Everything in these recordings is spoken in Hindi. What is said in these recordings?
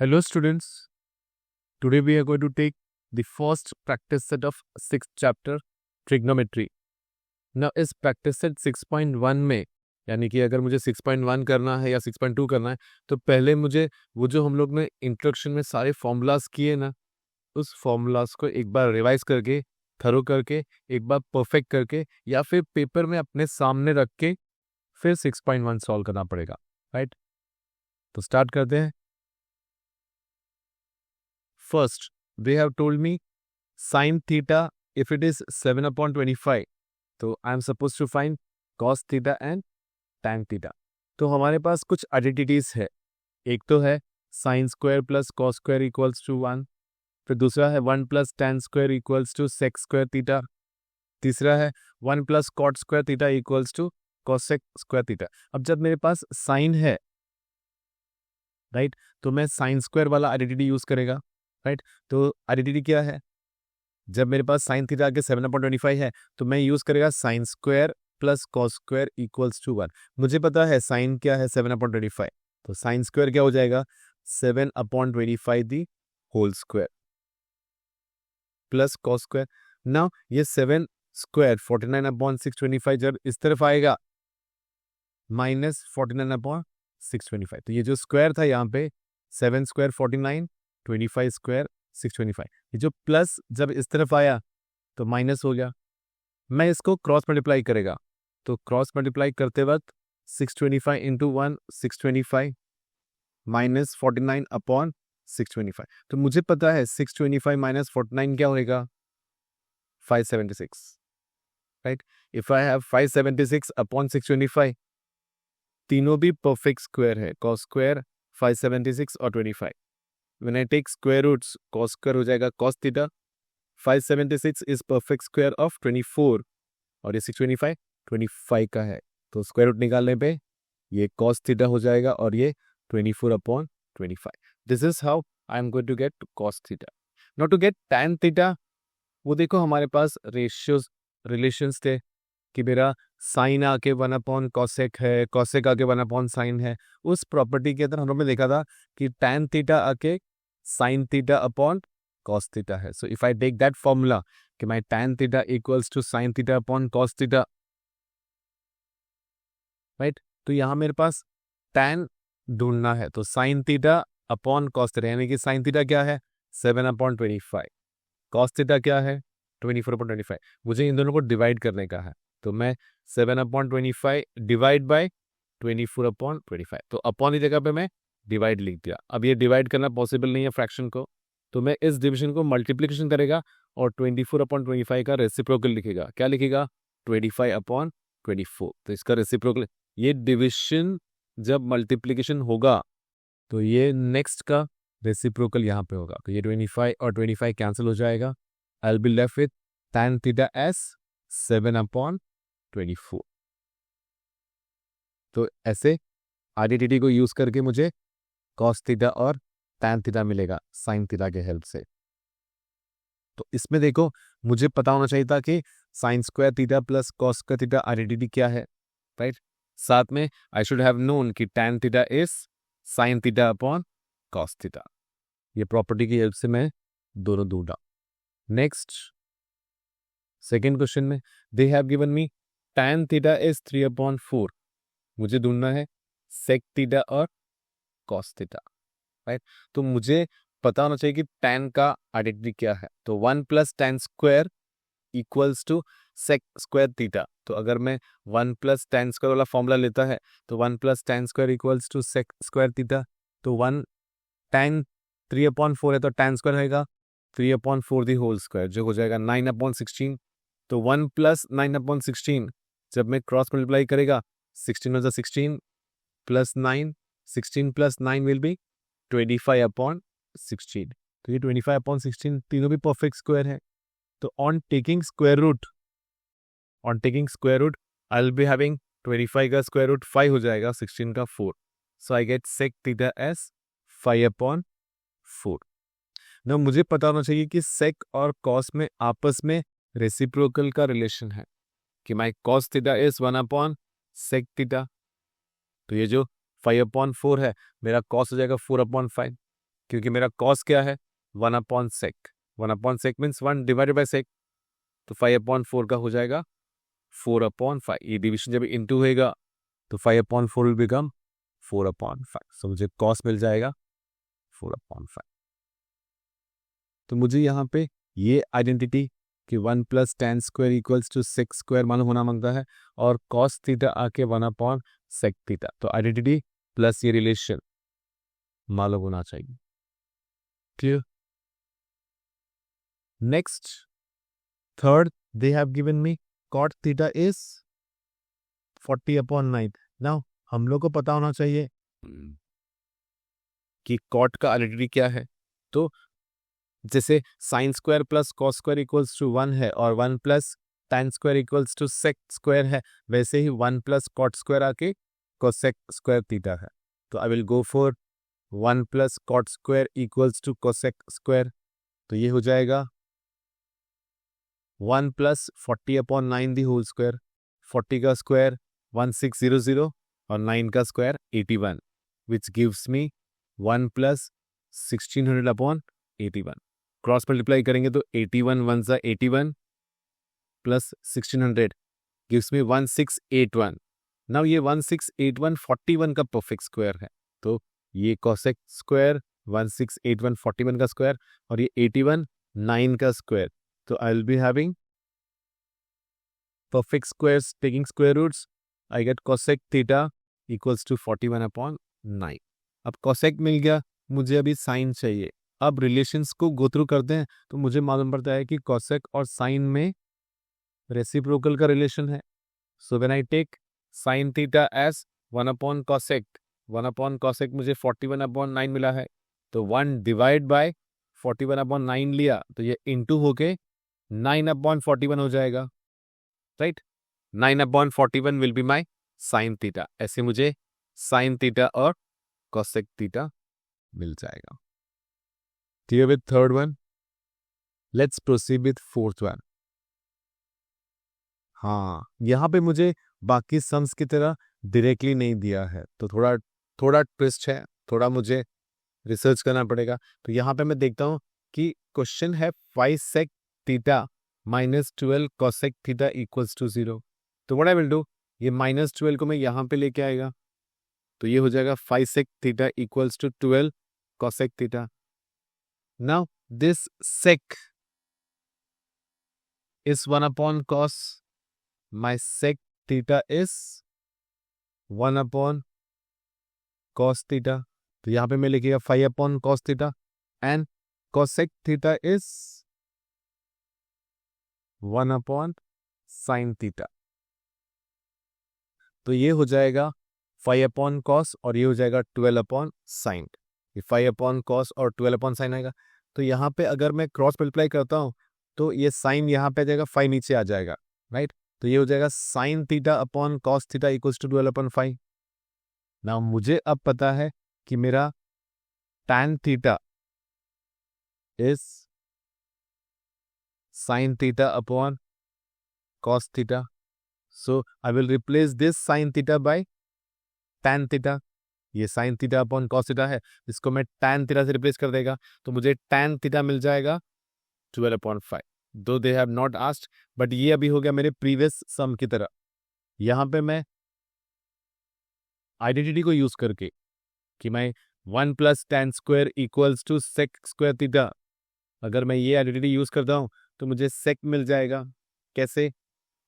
Hello students, today we are going to take the first practice set of 6th chapter trigonometry. Now इस practice set 6.1 में यानी कि अगर मुझे 6.1 करना है या 6.2 करना है तो पहले मुझे वो जो हम लोग ने इंट्रोडक्शन में सारे फॉर्मूलाज किए ना उस फॉर्मूलाज को एक बार रिवाइज करके थरो करके एक बार परफेक्ट करके या फिर पेपर में अपने सामने रख के फिर 6.1 सॉल्व करना पड़ेगा, राइट? तो स्टार्ट करते हैं. First, they have told me sin theta if it is 7/25. तो I am supposed to find cos theta and tan theta. तो हमारे पास कुछ आइडेंटिटीज है. एक तो है sin square plus cos square equals to 1. फिर दूसरा है 1 plus tan square equals to sec square theta. तीसरा है 1 plus cot square theta equals to cosec square theta. अब जब मेरे पास sin है, राइट, तो मैं sin स्क्वायर वाला आइडेंटिटी यूज करेगा, राइट. तो आइडेंटिटी क्या है? जब मेरे पास साइन थीटा आगे 7/25 है तो मैं यूज करेगा sine square plus cos square equals to 1. मुझे पता है साइन क्या है 7/25, तो साइन स्क्वायर क्या हो जाएगा 7/25 the whole square plus cos square. Now ये 7 स्क्वायर 49/625 जब इस तरफ आएगा माइनस 49/625. तो ये जो स्क्वायर था यहाँ पे 7 स्क्वायर 49, 25 स्क्वायर 625. ये जो प्लस जब इस तरफ आया तो माइनस हो गया. मैं इसको क्रॉस मल्टीप्लाई करेगा तो क्रॉस मल्टीप्लाई करते वक्त 625 इंटू 1 625 माइनस 49/625. तो मुझे पता है 625 माइनस 49 क्या होगा 576, राइट. इफ आई हैव 576/625, तीनों भी परफेक्ट स्क्वायर है. कॉस स्क्वायर 576 और 25. When I take square roots, cos square हो जाएगा cos theta. 576 is perfect square of 24 और ये 625 25 का है. तो स्क्वायर रूट निकालने पे ये cos theta हो जाएगा और ये 24/25. This is how I am going to get cos theta. Now to get tan theta, वो देखो हमारे पास रेशियोज रिलेशंस थे कि मेरा साइन आके 1/cosec है, cosec आके 1/sin है. उस प्रॉपर्टी के अंदर हम लोग ने देखा था कि tan थीटा आके sin theta upon cos theta है. So if I take that formula कि my tan theta equals to sin theta upon cos theta, right. तो यहाँ मेरे पास tan ढूंढना है तो sin theta upon cos theta, यानी कि sin थीटा क्या है 7/25, cos थीटा क्या है 24/25. मुझे इन दोनों को डिवाइड करने का है तो मैं 7/25 डिवाइड बाय 24/25. तो अपॉन की जगह पे मैं डिवाइड लिख दिया. अब ये डिवाइड करना पॉसिबल नहीं है फ्रैक्शन को, तो मैं इस डिवीजन को मल्टीप्लिकेशन करेगा और 24/25 का रेसिप्रोकल लिखेगा. क्या लिखेगा 25/24. तो इसका रेसिप्रोकल, ये डिविजन जब मल्टीप्लिकेशन होगा तो ये नेक्स्ट का रेसिप्रोकल यहाँ पे होगा. तो ये 25 और 25 कैंसिल हो जाएगा. आई will be left with tan theta S 7/24. तो ऐसे आइडेंटिटी को यूज करके मुझे cos थीटा और tan थीटा मिलेगा sin थीटा के हेल्प से. तो इसमें देखो मुझे पता होना चाहिए था कि sin square theta plus cos square theta identity क्या है, राइट. साथ में आई शुड हैव नोन कि tan theta is sin theta upon cos theta. ये प्रॉपर्टी की हेल्प से मैं दोनों ढूंढा. नेक्स्ट सेकेंड क्वेश्चन में they have given me tan theta is 3/4. मुझे ढूंढना है sec थीटा और cos थीटा, राइट. तो मुझे पता होना चाहिए कि tan का आइडेंटिटी क्या है. तो 1 plus tan square equals to sec square theta. तो अगर मैं 1 प्लस tan स्क्वायर वाला फॉर्मूला लेता है तो 1 plus tan square equals to sec square theta. तो 1 tan 3/4 है तो tan स्क्वायर रहेगा 3/4 दी होल स्क्वायर जो हो जाएगा 9/16. तो 1 प्लस 9/16 जब मैं क्रॉस मल्टीप्लाई करेगा 16 हो जाए 16 प्लस 9, 16 प्लस 9 विल बी 25/16. तो ये 25/16 तीनों भी परफेक्ट स्क्वायर है. तो on taking square root I will be having 25 का स्क्वायर रूट 5 हो जाएगा 16 का 4. So I get sec theta as 5/4. ना मुझे पता होना चाहिए कि sec और cos में आपस में रेसिप्रोकल का रिलेशन है कि माई cos theta is 1/sec theta. तो ये जो 5/4 है मेरा cos हो जाएगा 4/5. क्योंकि मेरा कॉस क्या है 1/sec। 1/sec means 1 divided by sec, तो 5/4 का हो जाएगा 4/5। ये डिविजन जब इनटू होएगा तो 5/4 विल बिकम 4/5। सो मुझे कॉस मिल जाएगा 4/5। तो मुझे यहाँ पे ये आइडेंटिटी कि 1 + tan square equals to sec square मालूम होना मांगता है, और cos थीटा आके 1/sec थीटा। तो आइडेंटिटी प्लस ये रिलेशन मालूम होना चाहिए। Clear? Next, third, they have given me cot theta is 40/9। Now हम लोग को पता होना चाहिए कि कॉट का आइडेंटिटी क्या है। तो जैसे sine square plus cos square equals to 1 है, और 1 + tan square equals to sec square है, वैसे ही 1 + कॉट स्क्वायर आके कोसेक स्क्वायर थीटा है। तो I will go for 1 + cot square equals to cosec square. तो ये हो जाएगा 1 + 40/9 दी होल स्क्वायर। 40 का स्क्वायर 1600 और 9 का square 81, which gives me 1 + 1600/81। Cross multiply करेंगे तो 81 1 सा 81 प्लस 1600 गिव्स मी 1681। नाउ ये 1681 41 का परफेक्ट स्क्वायर है, तो ये कोसेक स्क्वायर 1681 41 का स्क्वायर, और ये 81 9 का स्क्वायर। तो I will be having perfect squares taking square roots, I get cosec theta equals to 41/9। अब cosec मिल गया, मुझे अभी साइन चाहिए। अब रिलेशंस को गो थ्रू करते हैं, तो मुझे मालूम पड़ता है कि cosec और साइन में रेसिप्रोकल का रिलेशन है। So when I take sine theta as 1/cosec, 1/cosec मुझे 41/9 मिला है, तो 1 डिवाइड बाय 41/9 लिया, तो ये इंटू होके 9/41 हो जाएगा, right. 9/41 will be my sine theta. ऐसे मुझे साइन थीटा और कॉसेक थीटा मिल जाएगा। Clear with third one? Let's proceed with fourth one. हाँ, यहाँ पे मुझे बाकी सम्स की तरह डायरेक्टली नहीं दिया है, तो थोड़ा ट्विस्ट है, थोड़ा मुझे रिसर्च करना पड़ेगा। तो यहाँ पे मैं देखता हूँ कि क्वेश्चन है 5 sec theta -12 cosec theta equals to 0। तो व्हाट आई विल डू, ये -12 को मैं यहाँ पे लेके आएगा, तो ये हो जाएगा 5 sec theta equals to 12 cosec theta. Now this sec is 1/cos, my sec theta is 1/cos theta। तो यहाँ पे मैं लिखेगा 5/cos theta and cosec theta is 1/sin theta। तो ये हो जाएगा 5/cos और ये हो जाएगा 12/sin। ये 5/cos और 12/sin आएगा। तो यहाँ पे अगर मैं क्रॉस मल्टीप्लाई करता हूँ, तो ये साइन यहाँ पे आ जाएगा, 5 नीचे आ जाएगा, राइट। तो ये हो जाएगा sine theta upon cos theta equals to 12/5। ना मुझे अब पता है कि मेरा tan theta is sine theta upon cos theta. So I will replace this sine theta by tan theta. ये sine theta upon cos theta है, इसको मैं tan थीटा से रिप्लेस कर देगा, तो मुझे tan थीटा मिल जाएगा 12/5। दो they have not asked, but ये अभी हो गया मेरे प्रीवियस सम की तरह। यहाँ पे मैं आइडेंटिटी को यूज करके कि मैं 1 + tan square equals to sec square theta, अगर मैं ये आइडेंटिटी यूज करता हूँ तो मुझे सेक मिल जाएगा। कैसे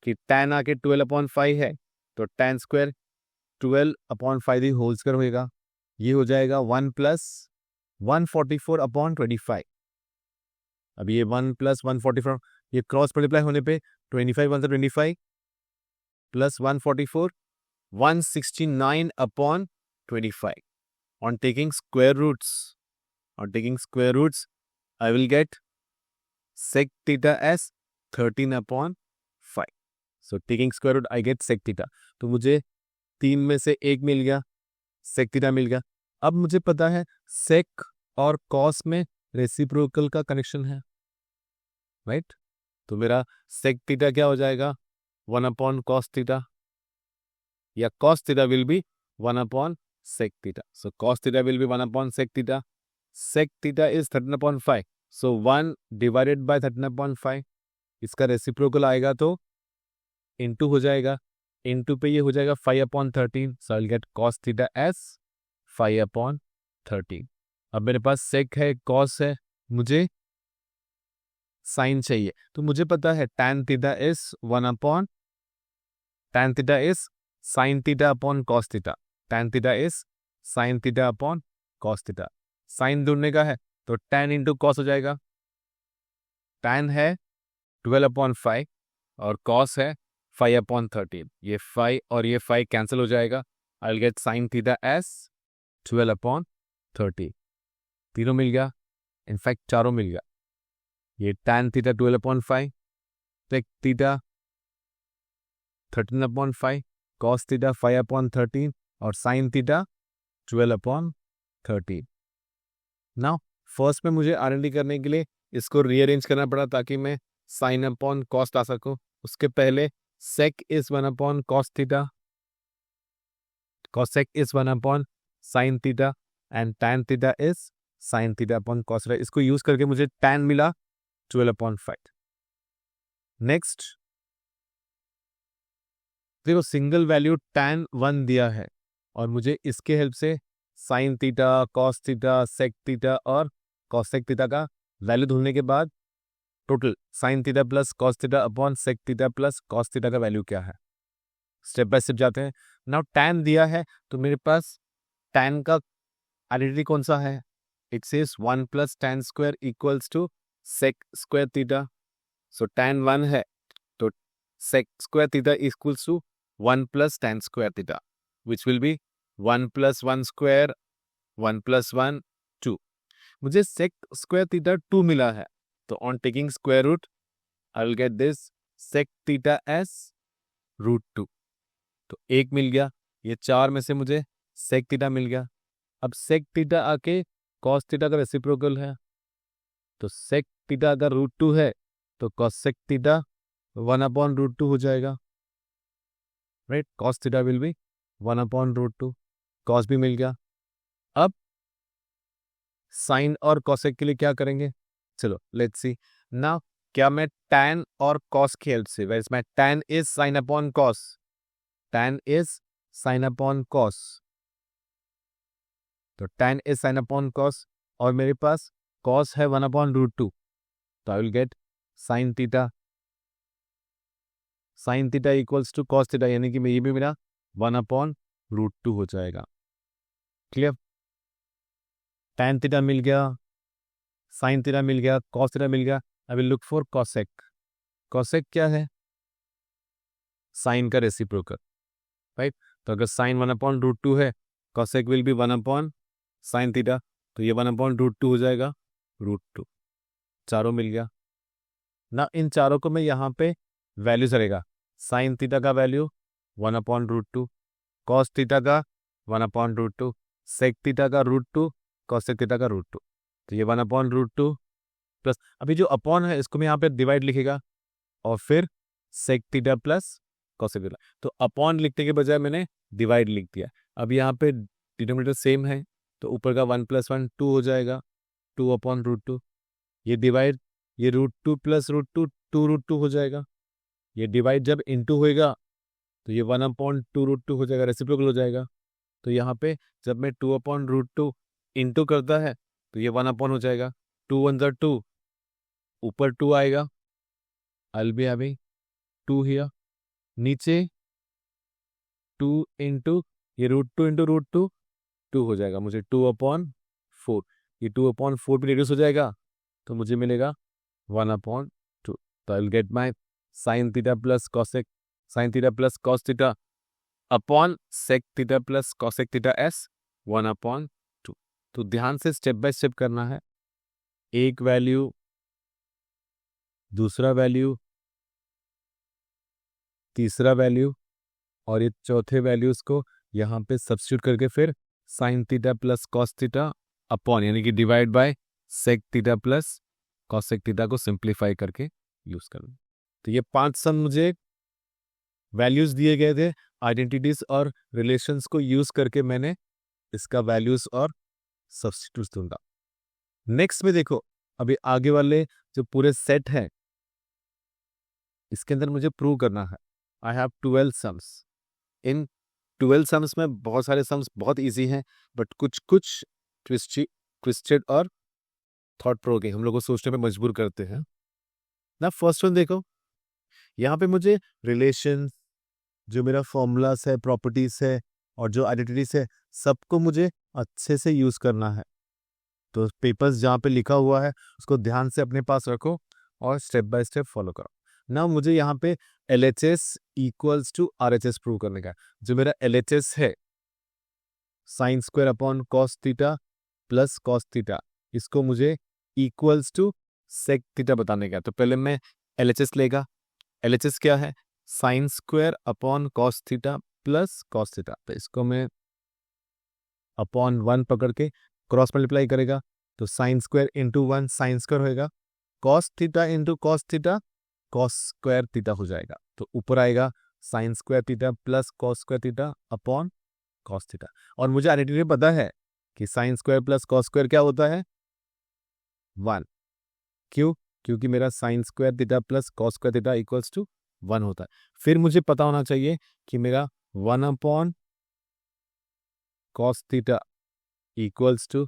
कि tan आके 12/5 है, तो tan square 12/5 the whole square होएगा। ये हो जाएगा 1 + 144/25। अब ये 1 + 144 ये क्रॉस मल्टीप्लाई होने पे 25 1 25 plus 144 169/25। On taking square roots, I will get sec theta as 13/5। So taking square root, I get sec theta। तो मुझे 3 में से 1 मिल गया, sec theta मिल गया। अब मुझे पता है sec और cos में रेसिप्रोकल का कनेक्शन है, राइट। तो मेरा sec theta क्या हो जाएगा 1/cos theta, या cos theta will be 1/sec theta। So cos theta will be 1/sec theta। sec theta is 13/5. So 1 divided by 13/5, इसका रेसिप्रोकल आएगा तो इंटू हो जाएगा, इंटू पे ये हो जाएगा 5/13. So I'll get cos theta as 5/13. अब मेरे पास sec है, cos है, मुझे sin चाहिए. तो मुझे पता है tan theta is tan theta is sin theta upon cos theta. Tan theta is sin theta upon cos theta. sin ढूंढने का है तो tan इंटू cos हो जाएगा. tan है 12/5 और cos है 5/13. ये 5 और ये 5 कैंसिल हो जाएगा. I'll get sin theta as 12/30. तीनों मिल गया, इनफैक्ट चारों मिल गया. ये tan theta 12/5, sec theta 13/5, cos theta 5/13 और sin theta 12/13. नाउ फर्स्ट में मुझे R&D करने के लिए इसको रीअरेंज करना पड़ा ताकि मैं sin अपॉन cos ला सकूं. उसके पहले sec is 1/cos theta, cosec is 1/sin theta and tan theta is sin theta upon cos theta. इसको यूज करके मुझे tan मिला 12/5. नेक्स्ट देखो, सिंगल वैल्यू tan 1 दिया है और मुझे इसके हेल्प से sin theta, cos theta, sec theta और cosec थीटा का वैल्यू ढूंढने के बाद total sin theta plus cos theta upon sec theta plus cos theta का वैल्यू क्या है, स्टेप बाय स्टेप जाते हैं. नाउ tan दिया है तो मेरे पास tan का आइडेंटिटी कौन सा है? It says 1 plus tan square equals to sec square theta. So tan 1 है तो sec square theta equals to 1 plus tan square theta, which will be 1 plus 1 square, 1 plus 1 2. मुझे sec स्क्वायर थीटा 2 मिला है तो on taking square root I will get this sec theta as √2. तो 1 मिल गया. ये 4 में से मुझे sec थीटा मिल गया. अब sec थीटा आके cos थीटा का रेसिप्रोकल है तो sec थीटा अगर √2 है तो cosec थीटा 1/√2 हो जाएगा. Right, cos theta will be 1/√2. cos भी मिल गया. अब sin और cosec के लिए क्या करेंगे? चलो लेट्स सी. नाउ क्या मैं tan और cos की हेल्प से, वेयर मैं tan is sin upon cos, tan is sin upon cos, तो tan is sin upon cos और मेरे पास cos है 1/√2. तो I will get sin theta, sin theta equals to cos theta, यानी कि ये भी मेरा 1/√2 हो जाएगा. क्लियर? tan थीटा मिल गया, sin थीटा मिल गया, cos थीटा मिल गया. I will look for cosec. cosec क्या है? sin का रेसिप्रोकल, राइट. तो अगर sin 1/√2 है, cosec will be 1/sin theta, तो ये 1/√2 हो जाएगा, √2. चारों मिल गया ना. इन चारों को मैं यहाँ पे वैल्यू करेगा. sin थीटा का वैल्यू 1/√2, cos थीटा का 1/√2, sec थीटा का √2, cosec थीटा का √2. तो ये 1/√2 प्लस अभी जो अपॉन है इसको मैं यहाँ पे डिवाइड लिखेगा और फिर sec theta plus cosec theta. तो अपॉन लिखने के बजाय मैंने डिवाइड लिख दिया. अब यहाँ पे डिनोमिनेटर सेम है तो ऊपर का 1 + 1 2 हो जाएगा, 2/√2. ये डिवाइड, ये √2 प्लस √2 2√2 हो जाएगा. ये डिवाइड जब इनटू होएगा तो ये 1/2√2 हो जाएगा, रेसिप्रोकल हो जाएगा. तो यहाँ पे जब मैं 2/√2 इनटू करता है तो ये 1 हो जाएगा. 2 1 ज़ा 2, ऊपर 2 आएगा, I'll be having 2 हियर. नीचे 2 इंटू ये √2 इंटू √2 2 हो जाएगा. मुझे 2/4, ये 2/4 भी रिड्यूस हो जाएगा तो मुझे मिलेगा 1/2. तो I will get my sin theta plus cosec, sin theta plus cos theta upon sec theta plus cosec theta S 1/2. तो ध्यान से स्टेप बाय स्टेप करना है. एक वैल्यू, दूसरा वैल्यू, तीसरा वैल्यू और ये चौथे वैल्यूज को यहाँ पे सब्स्टिट्यूट करके फिर sin theta plus cos theta upon यानी कि divide by sec theta plus cosec theta को सिंप्लीफाई करके यूज करना. तो ये 5 सम मुझे वैल्यूज दिए गए थे. आइडेंटिटीज और रिलेशंस को यूज करके मैंने इसका वैल्यूज और सब्स्टिट्यूट ढूंढा. नेक्स्ट में देखो, अभी आगे वाले जो पूरे सेट है इसके अंदर मुझे प्रूव करना है। I have 12 sums. In 12 sums में बहुत सारे सम्स बहुत इजी हैं, बट कुछ कुछ ट्विस्टेड और थॉट प्रोवोकिंग हम लोग को सोचने पे मजबूर करते हैं ना। फर्स्ट वन देखो, यहाँ पे मुझे रिलेशन, जो मेरा फॉर्मूलास है, प्रॉपर्टीज है और जो आइडेंटिटीज है, सबको मुझे अच्छे से यूज करना है। तो पेपर्स जहाँ पे लिखा हुआ है उसको ध्यान से अपने पास रखो और स्टेप बाय स्टेप फॉलो करो ना। मुझे यहाँ पे LHS equals to RHS prove करने का है। जो मेरा LHS है sine square upon cos theta plus cos theta, इसको मुझे इक्वल्स टू सेक थीटा बताने का है। तो पहले मैं LHS लेगा। LHS क्या है? Sine square upon cos theta plus cos theta. तो इसको मैं अपॉन 1 पकड़ के क्रॉस मल्टीप्लाई करेगा तो sine square into 1 sine square होएगा, cos theta into cos theta cos square theta हो जाएगा। तो ऊपर आएगा sine square theta plus cos square theta upon cos theta. और मुझे आइडेंटिटी पता है कि sine square plus cos square क्या होता है? 1। क्यों? क्योंकि मेरा sine square theta plus cos square theta equals to 1 होता है। फिर मुझे पता होना चाहिए कि मेरा 1 upon cos theta equals to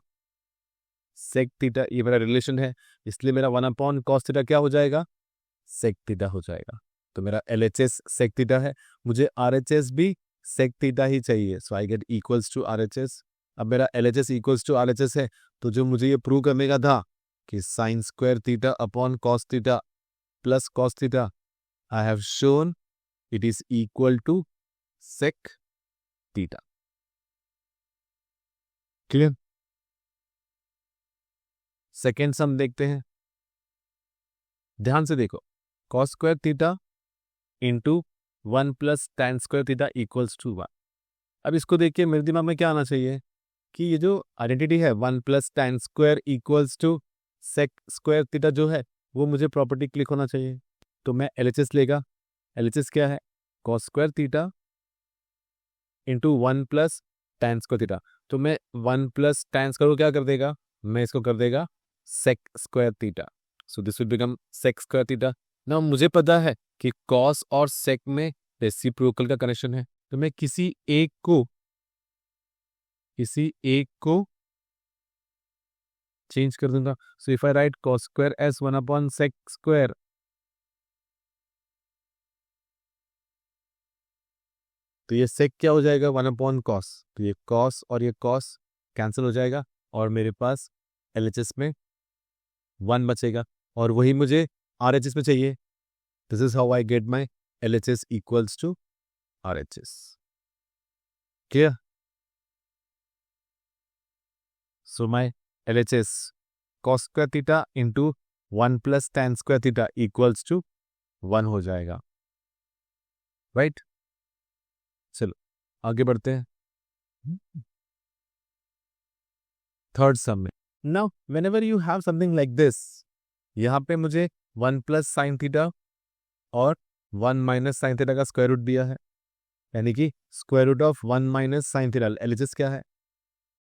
sec theta, ये मेरा रिलेशन है, इसलिए मेरा 1 अपॉन कॉस थीटा क्या हो जाएगा? सेक थीटा हो जाएगा। तो मेरा LHS सेक थीटा है, मुझे RHS भी सेक थीटा ही चाहिए। So I get equals to RHS। अब मेरा LHS इक्वल्स टू RHS है, तो जो मुझे ये प्रूव करने का था कि sine square theta upon cos theta plus cos theta, I have shown it is equal to sec theta. Clear? Second sum देखते हैं, ध्यान से देखो। Cos square theta into 1 plus tan square theta equals to 1। अब इसको देखिए, मेरे दिमाग में क्या आना चाहिए कि ये जो आइडेंटिटी है 1 plus tan square equals to sec square theta जो है वो मुझे प्रॉपर्टी क्लिक होना चाहिए। तो मैं LHS लेगा। LHS क्या है? Cos square theta into 1 plus tan square theta. तो मैं 1 प्लस टैन स्क्वायर को क्या कर देगा? मैं इसको कर देगा sec square theta. So this will become sec square theta. ना मुझे पता है कि कॉस और सेक में रेसिप्रोकल का कनेक्शन है, तो मैं किसी एक को चेंज कर दूंगा। So if I write cos square as 1 upon sec square, तो ये सेक क्या हो जाएगा? 1 अपॉन कॉस। तो ये कॉस और ये कॉस कैंसिल हो जाएगा और मेरे पास LHS में 1 बचेगा और वही मुझे RHS में चाहिए। This is how I get my LHS equals to RHS। Clear? So my LHS cos square theta into 1 plus tan square theta equals to 1 हो जाएगा। राइट? चलो आगे बढ़ते हैं थर्ड सम में। Now whenever you have something like this, यहाँ पे मुझे 1 प्लस साइन थीटा और 1 माइनस साइन थीटा का स्क्वायर रूट दिया है, यानी कि square root of 1 minus sine theta. LHS क्या है?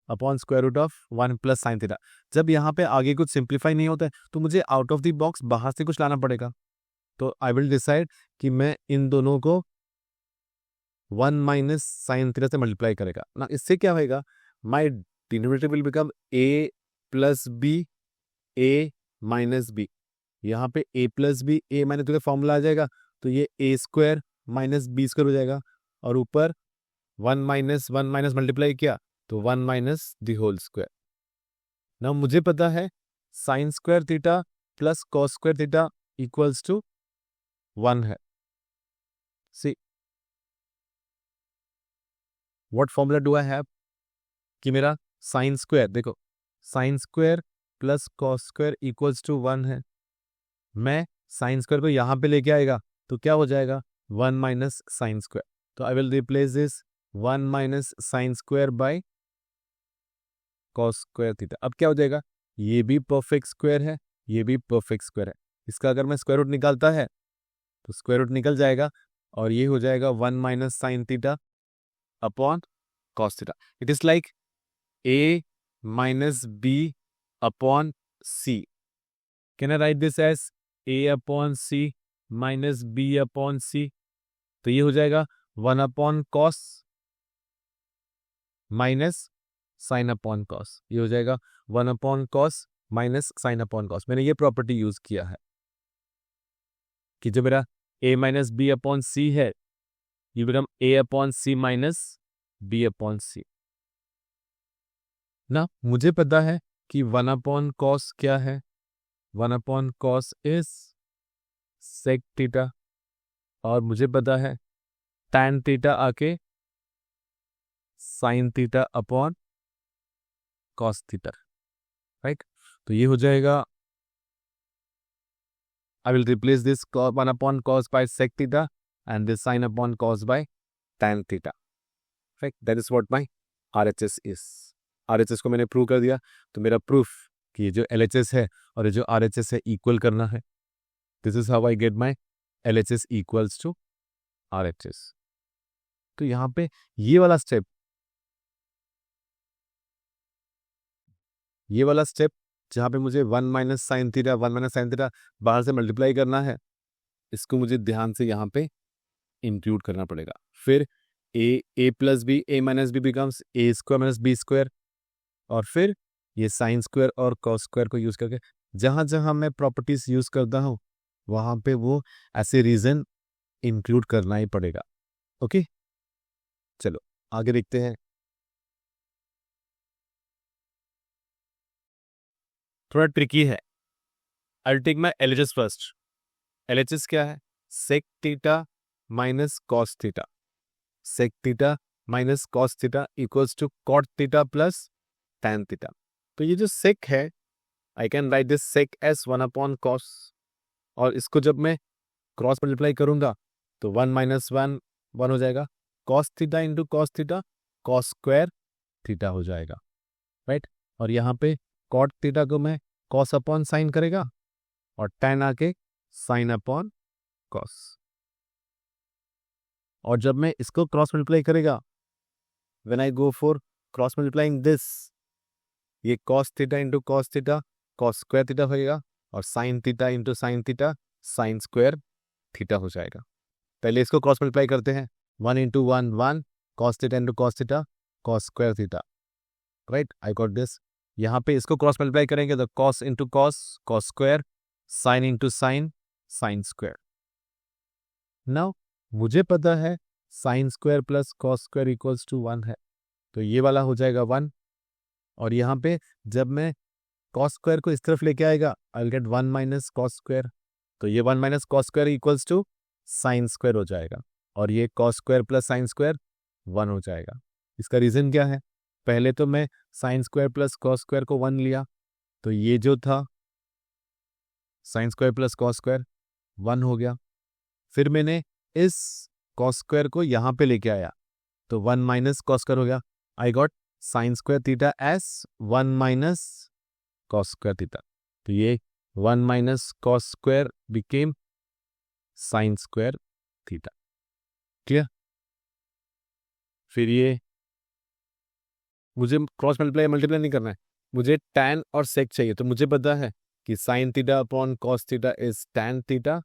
Upon square root of 1 plus sine theta. जब यहाँ पे आगे कुछ सिंप्लीफाई नहीं होता है तो मुझे आउट ऑफ द बॉक्स बाहर से कुछ लाना पड़ेगा। तो आई विल डिसाइड कि मैं इन दोनों को 1 माइनस साइन थीटा से मल्टीप्लाई करेगा ना। इससे क्या होएगा? My denominator will become a plus B, a minus B. यहाँ पे a plus B, a minus B का फॉर्मूला आ जाएगा, तो ये a square minus B square हो जाएगा और ऊपर 1 माइनस मल्टीप्लाई किया तो 1 माइनस द होल स्क्वायर। ना मुझे पता है sine square theta plus cos square theta equals to 1 है। See what formula do I have कि मेरा साइन स्क्वायर, देखो sine square plus cos square equals to 1 है। मैं साइन स्क्वायर को यहाँ पे लेके आएगा तो क्या हो जाएगा? 1 माइनस साइन स्क्वायर। तो I will replace this 1 minus sine square by cos square theta. अब क्या हो जाएगा? ये भी परफेक्ट स्क्वायर है, ये भी परफेक्ट स्क्वायर है। इसका अगर मैं स्क्वायर रूट निकालता है तो स्क्वायर रूट निकल जाएगा और ये हो जाएगा 1 minus sine theta upon cos theta. It is like a minus B upon C. Can I write this as A upon C minus B upon C. तो ये हो जाएगा 1 upon cos minus sine upon cos. ये हो जाएगा 1 upon cos minus sine upon cos. मैंने ये प्रॉपर्टी यूज किया है कि जो मेरा a minus B upon C है, ये become a upon C minus B upon C. ना मुझे पता है कि 1 अपॉन कॉस क्या है. 1 upon cos is sec theta, और मुझे पता है tan थीटा आके sine theta upon cos theta. Right. तो ये हो जाएगा, I will replace this 1 upon cos by sec theta and this sin upon cos by tan theta. Right? That is what my RHS is. RHS को मैंने प्रूव कर दिया. तो मेरा प्रूफ कि ये जो LHS है और ये जो RHS है इक्वल करना है. This is how I get my LHS equals to RHS. तो यहाँ पे ये वाला स्टेप जहाँ पे मुझे 1 माइनस साइन थीटा बाहर से मल्टीप्लाई करना है, इसको मुझे ध्यान से यहाँ पे इंक्लूड करना पड़ेगा. फिर a plus B, a minus B becomes a square minus B square, और फिर ये साइन स्क्वायर और कॉस स्क्वायर को यूज करके जहाँ जहाँ मैं प्रॉपर्टीज यूज करता हूँ वहाँ पे वो ऐसे रीजन इंक्लूड करना ही पड़ेगा. ओके, चलो आगे देखते हैं. थोड़ा ट्रिकी है. I take my LHS first. LHS क्या है? Sec theta minus cos theta. Sec theta minus cos theta equals to cot theta plus tan theta. तो ये जो सेक है, I can write this sec as 1 upon cos, और इसको जब मैं क्रॉस मल्टीप्लाई करूंगा तो 1 माइनस 1 1 हो जाएगा. Cos theta into cos theta cos square theta हो जाएगा. राइट. और यहाँ पे कॉट थीटा को मैं कॉस अपॉन साइन करेगा और टैन आके साइन अपॉन कॉस. और जब मैं इसको क्रॉस मल्टीप्लाई करेगा, when I go for cross multiplying this, ये cos theta into cos theta cos square theta होएगा, और sine theta into sine theta sine square theta हो जाएगा. पहले इसको क्रॉस मल्टीप्लाई करते हैं. 1 into 1 1 cos theta into cos theta cos square theta. Right, I got this. यहाँ पे इसको क्रॉस मल्टीप्लाई करेंगे तो cos into cos cos square, sine into sine sine square. Now मुझे पता है sine square plus cos square equals to 1 है, तो ये वाला हो जाएगा 1. और यहाँ पे जब मैं कॉस स्क्वायर को इस तरफ लेके आएगा, I will get 1 minus cos square. तो ये 1 minus cos square equals to sine square हो जाएगा, और ये cos square plus sine square 1 हो जाएगा. इसका रीजन क्या है? पहले तो मैं sign square plus cos square को 1 लिया, तो ये जो था sign square plus cos square 1 हो गया. फिर मैंने इस कॉस स्क्वायर को यहाँ पे लेके आया, तो 1 माइनस कॉस स्क्वायर हो गया. I got sign square theta S 1 minus cos square theta. तो ये 1 minus cos square became sign square theta. Clear? फिर ये मुझे क्रॉस मल्टीप्लाई नहीं करना है, मुझे टैन और सेक चाहिए. तो मुझे पता है कि sign theta upon cos theta is tan theta,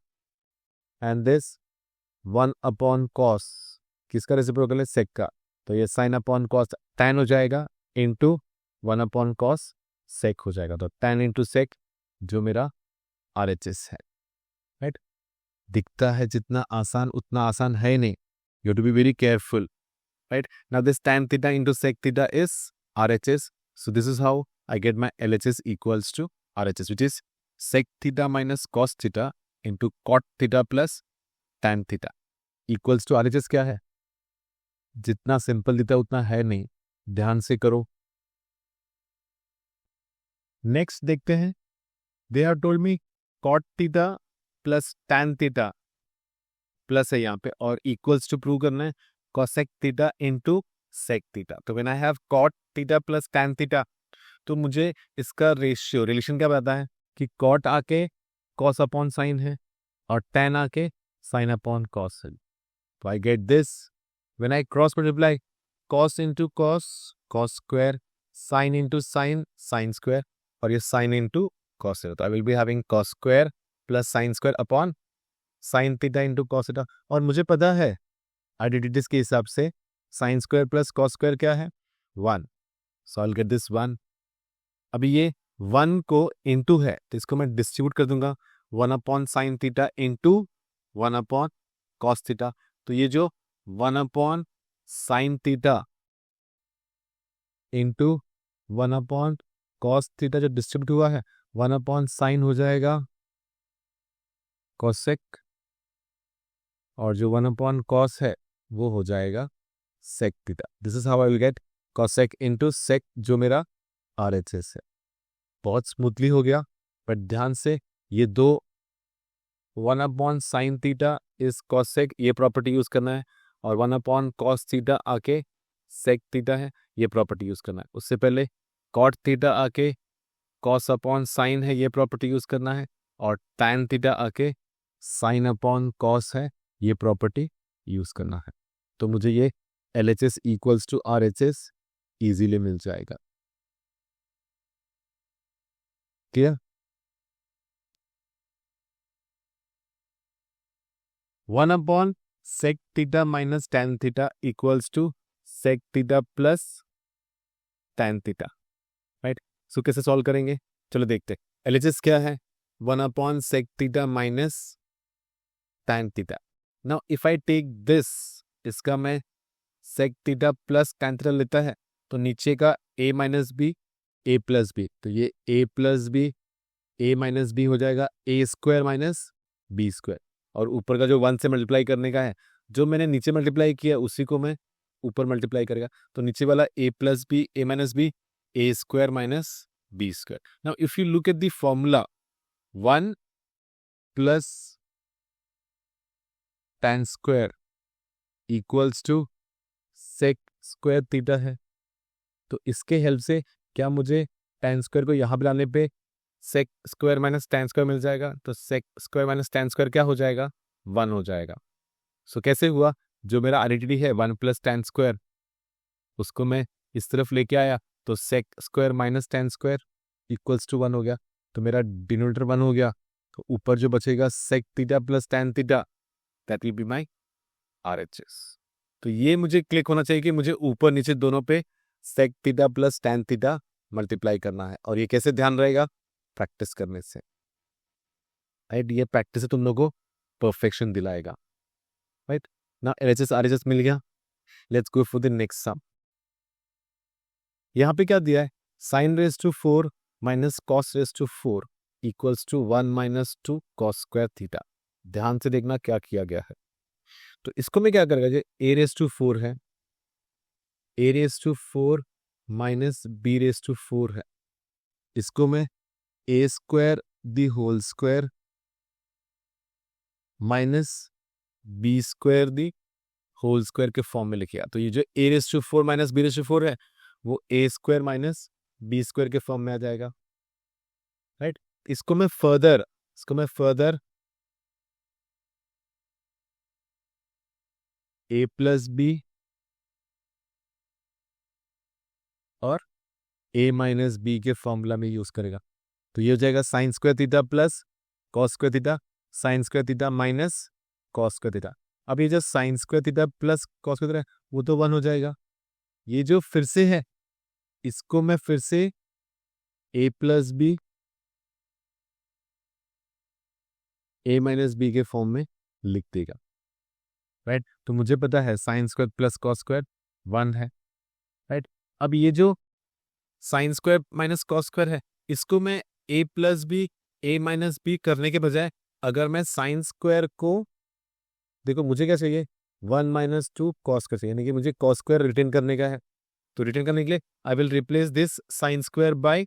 and this 1 upon cos किसका रेसिप्रोकल है? सेक का. तो ये साइन अपॉन कॉस टैन हो जाएगा इंटू 1 अपॉन कॉस सेक हो जाएगा. तो टैन इंटू सेक जो मेरा RHS है. राइट. दिखता है जितना आसान उतना आसान है नहीं. You have to be very careful. Right? Now this tan theta into sec theta is RHS. So this is how I get my LHS equals to RHS, which is sec theta minus cos theta into cot theta plus tan theta equals to RHS. क्या है? जितना सिंपल दिखता उतना है नहीं, ध्यान से करो. नेक्स्ट देखते हैं. They have told me cot theta plus tan theta plus है यहाँ पे, और इक्वल्स टू प्रूव करना है cosec theta into sec theta. तो when I have cot theta plus tan theta, तो मुझे इसका रिलेशन क्या बताता है कि कॉट आके कॉस अपॉन साइन है और टैन आके साइन अपॉन कॉस है. तो I get this. When I cross multiply cos into cos cos square, sine into sine sine square, और ये साइन इंटू कॉस थीटा, तो I will be having cos square plus sine square upon sine theta into cos theta. और मुझे पता है आइडेंटिटीज के हिसाब से sine square plus cos square क्या है, 1, सो आई विल गेट दिस 1। अभी ये 1 को इंटू है तो इसको मैं डिस्ट्रीब्यूट कर दूंगा, 1 upon sine theta into 1 upon cos theta. तो ये जो 1 upon sine theta into 1 upon cos theta जो डिस्ट्रीब्यूट हुआ है, 1 अपॉन साइन हो जाएगा कॉसेक, और जो 1 अपॉन कॉस है वो हो जाएगा sec theta. This is how I will get cosec into sec, जो मेरा RHS है। बहुत स्मूथली हो गया, बट ध्यान से ये दो 1 upon sine theta is cosec, ये प्रॉपर्टी यूज करना है, और 1 अपॉन कॉस थीटा आके सेक थीटा है, ये प्रॉपर्टी यूज करना है। उससे पहले कॉट थीटा आके कॉस अपॉन साइन है, ये प्रॉपर्टी यूज करना है, और टैन थीटा आके साइन अपॉन कॉस है, ये प्रॉपर्टी यूज करना है। तो मुझे ये LHS equals to RHS easily मिल जाएगा। Clear? 1 upon sec theta minus tan theta equals to sec theta plus tan theta, right. So कैसे सॉल्व करेंगे, चलो देखते हैं। LHS क्या है, 1 upon sec theta minus tan theta. Now if I take this, इसका मैं sec theta plus tan theta लेता है तो नीचे का a minus B, a plus B, तो ये a plus B, a minus B हो जाएगा a square minus B square, और ऊपर का जो 1 से मल्टीप्लाई करने का है, जो मैंने नीचे मल्टीप्लाई किया उसी को मैं ऊपर मल्टीप्लाई करेगा, तो नीचे वाला a plus B, a minus B, a square minus B square. Now if you look at the formula, 1 plus tan square equals to sec square theta है। तो इसके हेल्प से क्या मुझे tan स्क्वायर को यहाँ पे लाने पे sec square minus tan square मिल जाएगा, तो sec square minus tan square क्या हो जाएगा, 1 हो जाएगा। सो कैसे हुआ, जो मेरा आइडेंटिटी है 1 प्लस tan स्क्वायर, उसको मैं इस तरफ लेके आया तो sec square minus tan square equals to 1 हो गया, तो मेरा डिनोमिनेटर 1 हो गया, तो ऊपर जो बचेगा sec theta plus tan theta, that will be my RHS। तो ये मुझे क्लिक होना चाहिए कि मुझे ऊपर नीचे दोनों पे sec theta plus tan theta multiply करना है, और ये कैसे ध्यान रहेगा, प्रैक्टिस करने से, राइट। ये प्रैक्टिस से तुम लोगों को परफेक्शन दिलाएगा, राइट। ना LHS RHS मिल गया, let's go for the next sum. यहाँ पे क्या दिया है, sine raise to 4 minus cos raise to 4 equals to 1 minus 2 cos square theta. ध्यान से देखना क्या किया गया है। तो इसको मैं क्या करेगा, जो a रेस टू 4 है, a raise to 4 minus b raise to 4 है, इसको मैं a square the whole square minus b square the whole square के फॉर्म में लिखिए। तो ये जो a raise to 4 minus b raise to 4 है, वो a square minus b square के फॉर्म में आ जाएगा, राइट। इसको मैं फर्दर a प्लस बी और a माइनस बी के फॉर्मूला में यूज करेगा। तो ये हो जाएगा sign square theta plus cos square theta, sine square theta minus cos square theta. अब ये जो sine square theta plus cos square theta वो तो 1 हो जाएगा। ये जो फिर से है, इसको मैं फिर से a plus B, a minus b के फॉर्म में लिख देगा, राइट। तो मुझे पता है sine square plus cos square 1 है, राइट। अब ये जो sine square minus cos square है, इसको मैं a plus B, a minus b करने के बजाय अगर मैं साइन स्क्वायर को, देखो मुझे क्या चाहिए, 1 माइनस 2 कॉस स्क्वायर चाहिए, यानी कि मुझे कॉस स्क्वायर रिटेन करने का है। तो रिटेन करने के लिए आई will replace this sine square bye,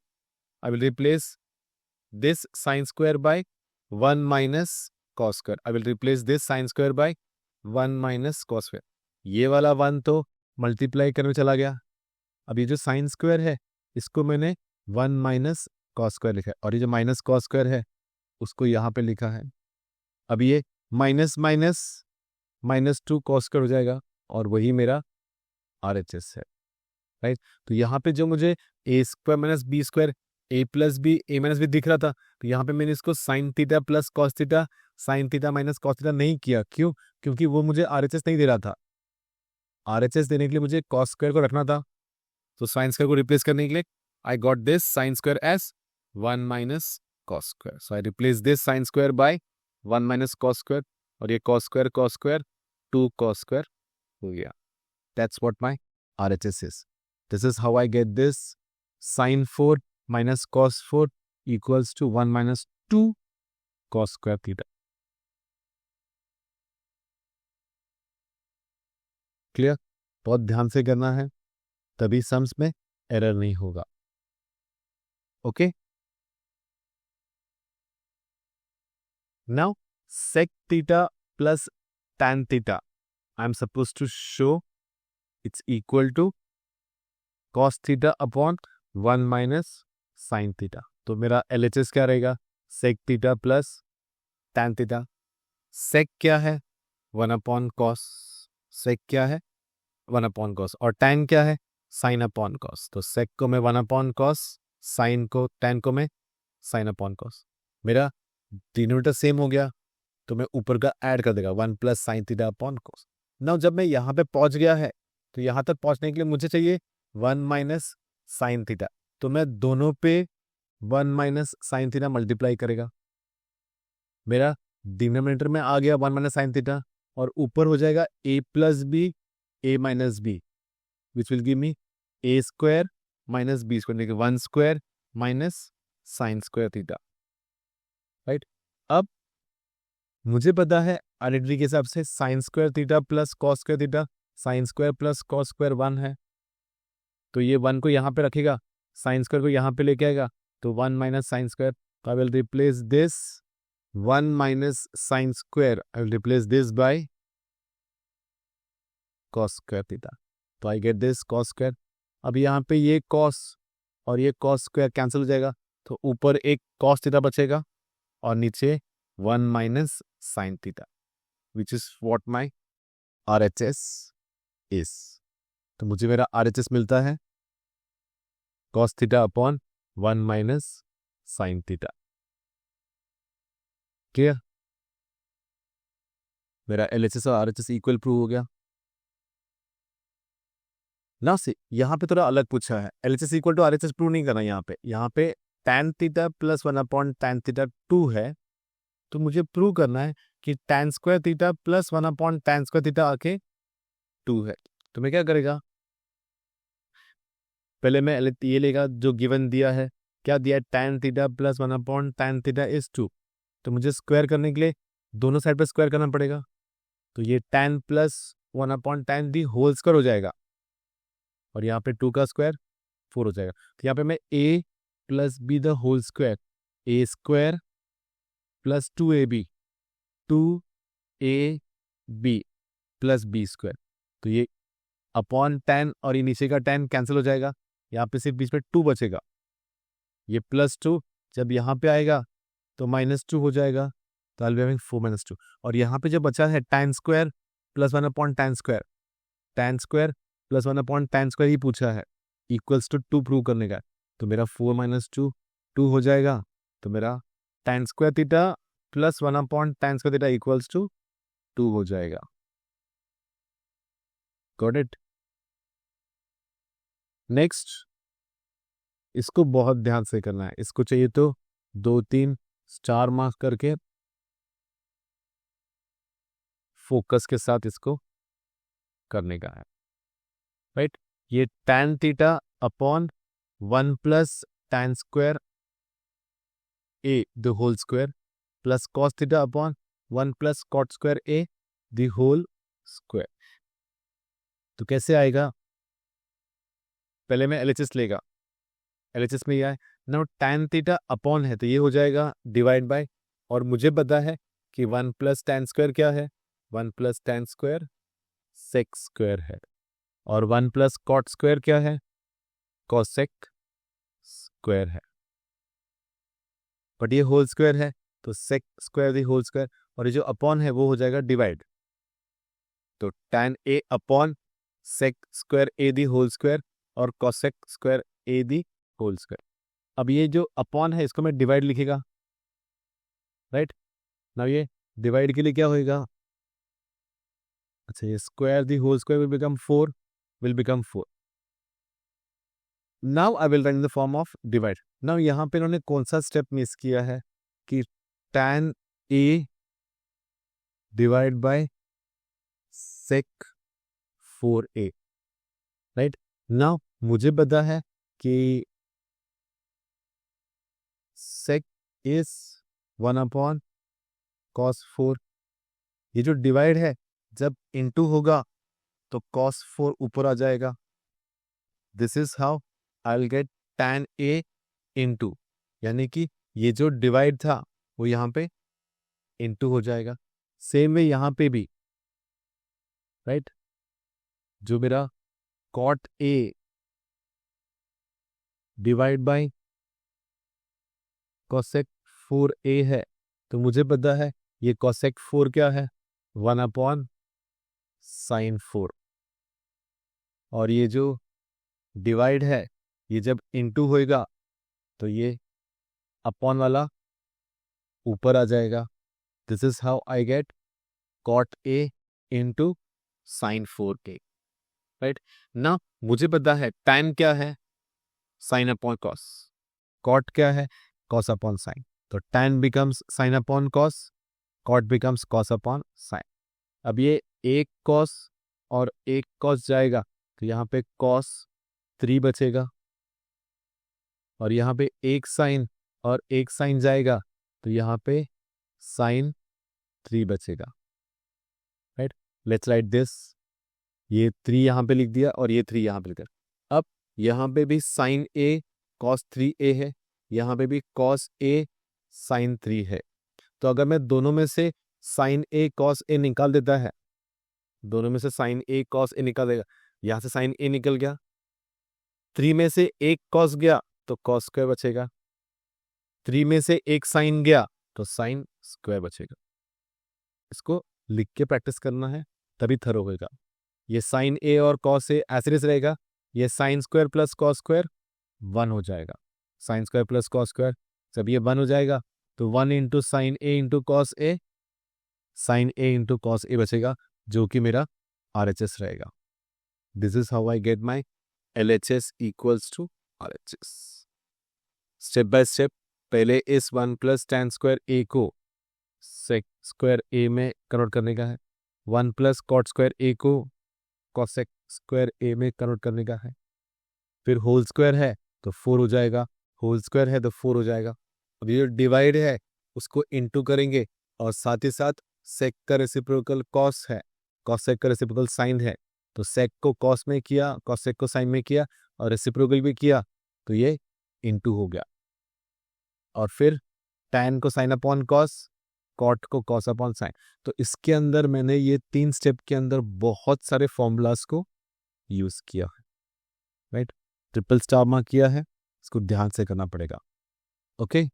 I will replace this sine square by 1 minus cos square, I will replace this sine square by 1 minus cos square. ये वाला 1 तो मल्टीप्लाई करने में चला गया। अब ये जो साइन स्क्वायर है, इसको मैंने 1 माइनस कॉस स्क्वायर लिखा है, और ये जो माइनस कॉस स्क्वायर है उसको यहाँ पे लिखा है। अब ये minus minus minus 2 cos square हो जाएगा, और वही मेरा RHS है, राइट। तो यहाँ पे जो मुझे a square minus B square a plus b a minus b दिख रहा था, तो यहाँ पे मैंने इसको sine theta plus cos theta sine theta minus cos theta नहीं किया। क्यों? क्योंकि वो मुझे आरएचएस नहीं दे रहा था। आरएचएस देने के लिए मुझे कॉस स्क्वायर को रखना था, तो साइन स्क्वायर को रिप्लेस करने के लिए I got this sine square as 1 minus cos square. So I replace this sine square by 1 minus cos square, और ये कॉस स्क्वायर 2 कॉस स्क्वायर हो गया। That's what my RHS is. This is how I get this sine 4 minus cos 4 equals to 1 minus 2 cos square theta. Clear? बहुत ध्यान से करना है, तभी सम्स में एरर नहीं होगा। Okay, now sec theta plus tan theta, I am supposed to show it's equal to cos theta upon 1 minus sin theta। तो मेरा LHS क्या रहेगा? sec theta plus tan theta। sec क्या है? 1 upon cos। sec क्या है? 1 upon cos। और tan क्या है? sin upon cos। तो sec को मैं 1 upon cos, sin को tan को मैं sin upon cos। मेरा डिनोमिनेटर सेम हो गया, तो मैं ऊपर का ऐड कर देगा 1 प्लस साइन थीटा अपॉन कोस। नाउ जब मैं यहाँ पे पहुंच गया है, तो यहाँ तक पहुंचने के लिए मुझे चाहिए 1 माइनस साइन थीटा। तो मैं दोनों पे 1 माइनस साइन थीटा मल्टीप्लाई करेगा। मेरा डिनोमिनेटर में आ गया 1 माइनस साइन थीटा, और ऊपर हो जाएगा a plus b a minus b, which will give me a square minus B square, 1 square minus sine square theta. Right? अब मुझे पता है आइडेंटिटी के हिसाब से sine square theta plus cos square theta, sine square plus cos square 1 है। तो ये 1 को यहाँ पे रखेगा, साइन स्क्वायर को यहाँ पे लेके आएगा, तो 1 माइनस साइन स्क्वायर। तो I will replace this 1 minus sine square, I will replace this by cos square theta. तो I get this cos square. अब यहाँ पे ये कॉस और ये कॉस स्क्वायर कैंसिल हो जाएगा, तो ऊपर एक कॉस थीटा बचेगा और नीचे 1 minus sine theta, which is what my RHS is. तो मुझे मेरा RHS मिलता है cos theta upon 1 minus sine theta. Clear? मेरा LHS और RHS इक्वल प्रूव हो गया ना। से यहाँ पे थोड़ा अलग पूछा है, LHS equal to RHS prove नहीं करना। यहाँ पे tan theta plus 1 upon tan theta 2 है, तो मुझे प्रूव करना है कि tan square theta plus 1 upon tan square theta आके 2 है। तो मैं क्या करेगा, पहले मैं ये लेगा जो गिवन दिया है। क्या दिया है? tan theta plus 1 upon tan theta is 2। तो मुझे स्क्वायर करने के लिए दोनों साइड पे स्क्वायर करना पड़ेगा, तो ये tan plus 1 upon tan the whole square हो जाएगा, और यहाँ पे 2 का स्क्वायर 4 हो जाएगा। तो यहाँ पे मैं a plus b the whole square, a square plus 2ab 2ab plus b square, तो ये अपॉन tan और ये नीचे का tan कैंसिल हो जाएगा, यहाँ पे सिर्फ बीच में 2 बचेगा। ये प्लस 2 जब यहाँ पे आएगा तो माइनस 2 हो जाएगा, तो I will be having 4 minus 2। और यहाँ पे जो बचा है tan square plus 1 upon tan square, tan square plus 1 upon tan square ही पूछा है, इक्वल्स टू 2 प्रूव करने का। तो मेरा 4 माइनस 2 2 हो जाएगा, तो मेरा tan square theta plus 1 upon tan square theta equals to 2 हो जाएगा। Got it? नेक्स्ट, इसको बहुत ध्यान से करना है। इसको चाहिए तो 2-3 स्टार मार्क करके फोकस के साथ इसको करने का है। राइट? ये tan theta upon 1 plus tan square a the whole square plus cos theta upon 1 plus cot square a the whole square. तो कैसे आएगा? पहले मैं LHS लेगा, LHS में यह है ना, tan थीटा अपॉन है तो ये हो जाएगा डिवाइड बाय, और मुझे पता है कि 1 प्लस tan स्क्वायर क्या है? 1 plus tan square sec square है, और 1 प्लस cot स्क्वायर क्या है? cosec स्क्वायर है। बट ये होल स्क्वायर है, तो sec square the whole square, और ये जो अपॉन है वो हो जाएगा डिवाइड। तो tan a upon sec square a the whole square और cosec square a the whole square. अब ये जो अपॉन है इसको मैं डिवाइड लिखेगा, राइट। नाउ ये डिवाइड के लिए क्या होएगा, अच्छा ये square the whole square will become 4, will become 4। Now I will write in the form of divide. Now यहाँ पे इन्होंने कौन सा स्टेप मिस किया है कि tan a divide by sec 4a, right. Now मुझे पता है कि sec इज 1 अपॉन cos 4। ये जो डिवाइड है जब इनटू होगा तो cos 4 ऊपर आ जाएगा। This is how I will gate tan a into, यानी कि ये जो डिवाइड था वो यहाँ पे इनटू हो जाएगा। सेम वे यहाँ पे भी, राइट। जो मेरा cot a divide by cosec 4a है, तो मुझे पता है ये cosec 4 क्या है, 1 अपॉन sin 4। और ये जो डिवाइड है ये जब इनटू होएगा तो ये अपॉन वाला ऊपर आ जाएगा। This is how I gate cot a into sin 4a, right. ना मुझे पता है tan क्या है, sin अपॉन cos। cot क्या है, cos अपॉन sin। तो tan becomes sin upon cos, cot becomes cos upon sin। अब ये एक cos और एक cos जाएगा तो यहाँ पे cos 3 बचेगा, और यहाँ पे एक sin और एक sin जाएगा तो यहाँ पे sin 3 बचेगा, राइट। लेट्स राइट दिस, ये 3 यहाँ पे लिख दिया और ये 3 यहाँ पे लिख दिया। अब यहाँ पे भी sin a cos 3a है, यहाँ पे भी cos a sin 3 है। तो अगर मैं दोनों में से sin a cos a निकाल देता है, दोनों में से sin a cos a निकाल देगा, यहाँ से sin a निकल गया, 3 में से एक cos गया तो cos स्क्वायर बचेगा, 3 में से एक sin गया तो sin स्क्वायर बचेगा। इसको लिख के प्रैक्टिस करना है तभी थरो होगा। ये sin a और cos a ऐसे जैसे रहेगा, ये sin square plus cos square 1 हो जाएगा, sin square plus cos square, जब ये 1 हो जाएगा तो 1 into sine a into cos a, sine a into cos a बचेगा जो कि मेरा RHS रहेगा। This is how I get my LHS equals to RHS। Step by step पहले इस 1 प्लस tan स्क्वायर ए को sec स्क्वायर ए में कन्वर्ट करने का है, 1 प्लस cot स्क्वायर ए को cosec स्क्वायर ए में कन्वर्ट करने का है, फिर होल स्क्वायर है तो 4 हो जाएगा, होल स्क्वायर है तो 4 हो जाएगा। अब ये जो डिवाइड है उसको इनटू करेंगे और साथ ही साथ sec का रेसिप्रोकल cos है, cosec का रेसिप्रोकल sin है, तो sec को cos में किया, cosec को sin में किया और रेसिप्रोकल भी किया तो ये इनटू हो गया। और फिर tan को sin अपॉन cos, cot को cos अपॉन sin। तो इसके अंदर मैंने ये 3 स्टेप के अंदर बहुत सारे फॉर्मूलाज को यूज किया है, राइट। ट्रिपल स्टार मार्क किया है, इसको ध्यान से करना पड़ेगा, okay.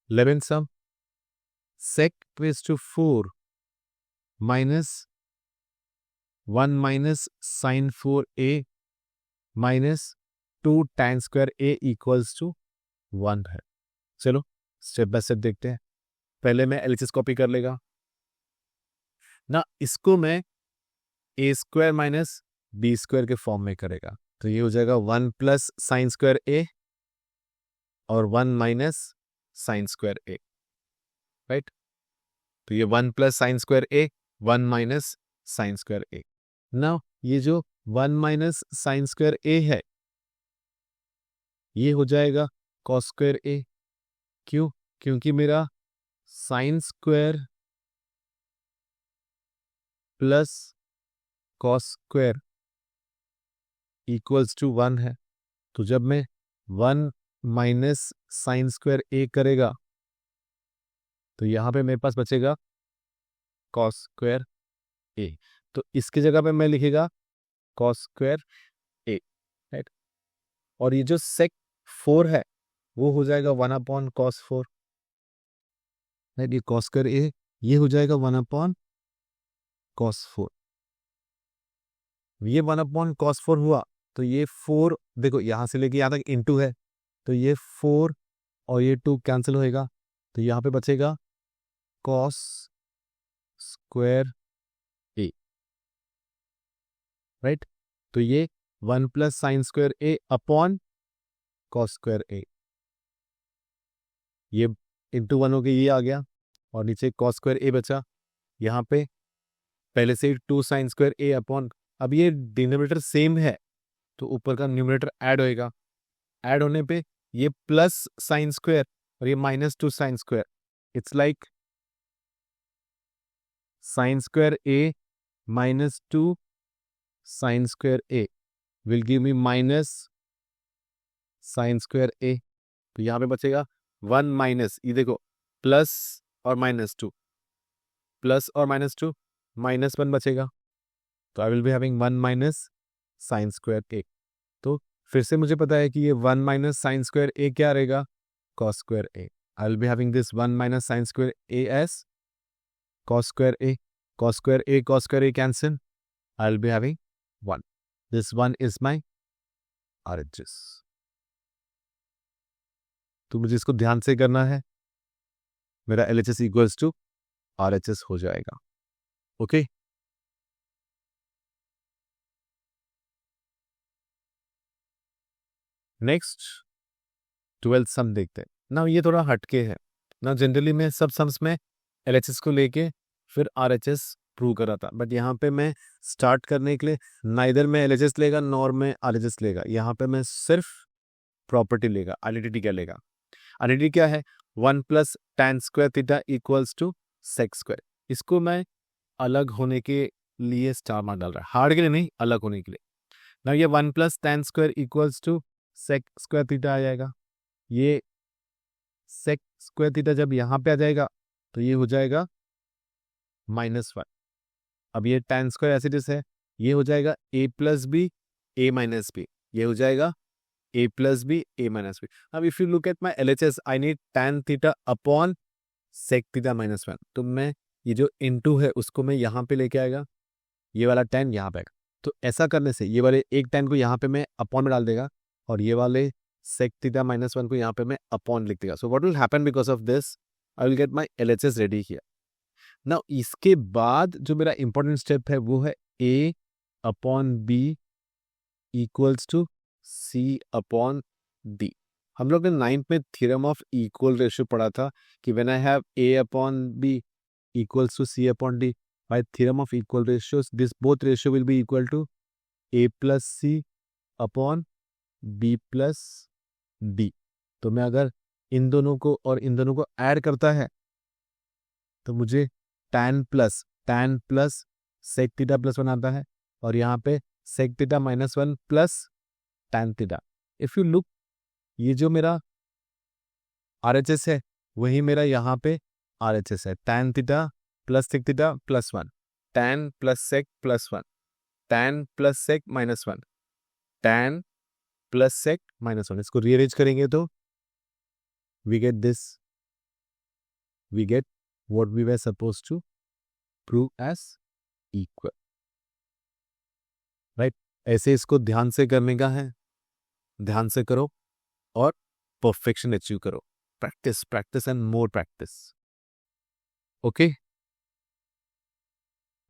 11 sum sec raised to 4 minus 1 minus sin 4a minus 2 tan square a equals to 1 है। चलो स्टेप बाय स्टेप देखते हैं। पहले मैं LHS कॉपी कर लेगा ना, इसको मैं a square minus B square के फॉर्म में करेगा, तो ये हो जाएगा 1 प्लस साइन स्क्वायर a और 1 minus sine square a, right. तो ये 1 plus sine square a, 1 minus sine square a। Now ये जो 1 माइनस साइन स्क्वायर a है ये हो जाएगा कॉस स्क्वायर a। क्यों? क्योंकि मेरा sine square plus cos square equals to 1 है। तो जब मैं 1 माइनस साइन स्क्वायर a करेगा तो यहाँ पे मेरे पास बचेगा कॉस स्क्वायर a। तो इसकी जगह पे मैं लिखेगा कॉस स्क्वायर a, राइट। और ये जो sec 4 है वो हो जाएगा 1 अपॉन कॉस 4, राइट। ये कॉस स्क्वायर a ये हो जाएगा 1 अपॉन कॉस 4। ये 1/cos4 हुआ, तो ये 4 देखो यहाँ से लेके यहाँ तक इंटू है, तो ये 4 और ये 2 कैंसिल होएगा, तो यहाँ पे बचेगा cos स्क्वायर ए, राइट। तो ये 1 प्लस साइन स्क्वायर ए अपॉन कॉस स्क्वायर ए, ये इंटू 1 हो गया, ये आ गया, और नीचे कॉस स्क्वायर ए बचा। यहाँ पे पहले से 2 साइन स्क्वायर ए अपॉन, अब ये डिनोमिनेटर सेम है तो ऊपर का न्यूमरेटर ऐड होएगा, ऐड होने पे ये प्लस साइन स्क्वायर और ये -2 sine square, it's like sine square A -2 sine square A will give me minus sine square A. तो यहाँ पे बचेगा 1 माइनस, ये देखो प्लस और -2, प्लस और -2, -1 बचेगा, तो I will be having 1 minus sine square A. तो फिर से मुझे पता है कि ये 1 माइनस साइन स्क्वायर ए क्या रहेगा, cos square A. I will be having this 1 minus sine square A S cos square A, cos square A cancel, I will be having 1, this 1 is my RHS। तो मुझे इसको ध्यान से करना है, मेरा LHS इक्वल्स टू RHS हो जाएगा, ओके। नेक्स्ट 12th सम देखते हैं ना, ये थोड़ा हटके है ना, जनरली मैं सब सम्स में LHS को लेके फिर RHS प्रूव कर रहा था, बट यहाँ पे मैं स्टार्ट करने के लिए नाइदर में LHS लेगा नॉर में RHS लेगा, यहाँ पे मैं सिर्फ प्रॉपर्टी लेगा। आइडेंटिटी क्या लेगा, आइडेंटिटी क्या है, 1 plus tan square theta equals to sec square. इसको मैं अलग होने के लिए स्टार मार्क डाल रहा है, हार्ड के लिए नहीं, अलग होने के लिए ना। ये 1 plus tan square equals to sec square theta आ जाएगा, ये सेक स्क्वायर थीटा जब यहाँ पे आ जाएगा तो ये हो जाएगा -1। अब ये tan square as it is है, ये हो जाएगा a plus B a minus B, ये हो जाएगा a plus B a minus B. अब if you look at my LHS, I need tan theta upon sec theta -1, तो मैं ये जो इनटू है उसको मैं यहाँ पे लेके आएगा, ये वाला tan यहाँ पे आएगा। तो ऐसा करने से ये वाले एक tan को यहाँ पे मैं अपॉन में डाल देगा, और ये वाले सेक थीटा -1 को यहाँ पे मैं अपॉन लिख देगा। So what will happen because of this, I will gate my LHS ready here. Now इसके बाद जो मेरा इंपॉर्टेंट स्टेप है वो है a upon b equals to c upon d। हम लोग ने 9th में थ्योरम ऑफ इक्वल रेशियो पढ़ा था कि when I have a upon b equals to c upon d, by theorem of equal ratios this both ratio will be equal to a plus c upon b plus d। तो मैं अगर इन दोनों को और इन दोनों को ऐड करता है तो मुझे tan प्लस सेक थीटा +1 आता है, और यहाँ पे sec theta -1 plus tan theta. If you look, ये जो मेरा RHS है वही मेरा यहाँ पे RHS है, tan theta plus sec theta +1, tan plus sec +1, tan plus sec -1, tan plus sec -1। इसको रीअरेंज करेंगे तो we get this, we get what we were supposed to prove as equal, right. ऐसे इसको ध्यान से करने का है, ध्यान से करो और परफेक्शन अचीव करो। Practice and more practice, okay.